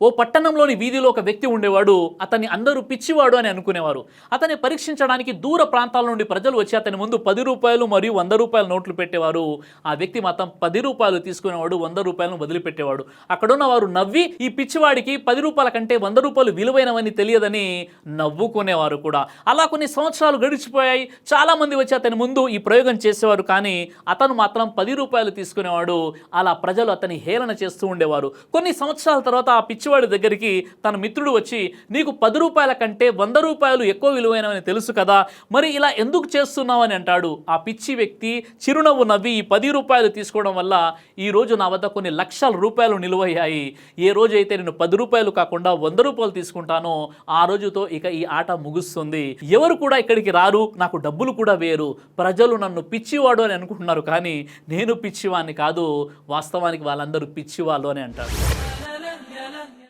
ఓ పట్టణంలోని వీధిలో ఒక వ్యక్తి ఉండేవాడు. అతన్ని అందరూ పిచ్చివాడు అని అనుకునేవారు. అతన్ని పరీక్షించడానికి దూర ప్రాంతాల నుండి ప్రజలు వచ్చి అతని ముందు ₹10 మరియు ₹100 నోట్లు పెట్టేవారు. ఆ వ్యక్తి మాత్రం ₹10 తీసుకునేవాడు, ₹100 వదిలిపెట్టేవాడు. అక్కడున్న వారు నవ్వి ఈ పిచ్చివాడికి ₹10 కంటే ₹100 విలువైనవని తెలియదని నవ్వుకునేవారు కూడా. అలా కొన్ని సంవత్సరాలు గడిచిపోయాయి. చాలా మంది వచ్చి అతని ముందు ఈ ప్రయోగం చేసేవారు, కానీ అతను మాత్రం ₹10 తీసుకునేవాడు. అలా ప్రజలు అతని హేళన చేస్తూ ఉండేవారు. కొన్ని సంవత్సరాల తర్వాత ఆ పిచ్చివాడి దగ్గరికి తన మిత్రుడు వచ్చి, నీకు ₹10 కంటే ₹100 ఎక్కువ విలువైనవని తెలుసు కదా, మరి ఇలా ఎందుకు చేస్తున్నావు అని అంటాడు. ఆ పిచ్చి వ్యక్తి చిరునవ్వు నవ్వి, ఈ ₹10 తీసుకోవడం వల్ల ఈరోజు నా వద్ద కొన్ని లక్షల రూపాయలు నిలువయ్యాయి. ఏ రోజైతే నేను ₹10 కాకుండా ₹100 తీసుకుంటానో ఆ రోజుతో ఇక ఈ ఆట ముగుస్తుంది. ఎవరు కూడా ఇక్కడికి రారు, నాకు డబ్బులు కూడా వేయరు. ప్రజలు నన్ను పిచ్చివాడు అని అనుకుంటున్నారు, కానీ నేను పిచ్చివాడిని కాదు, వాస్తవానికి వాళ్ళందరూ పిచ్చివాళ్ళు అని అంటారు.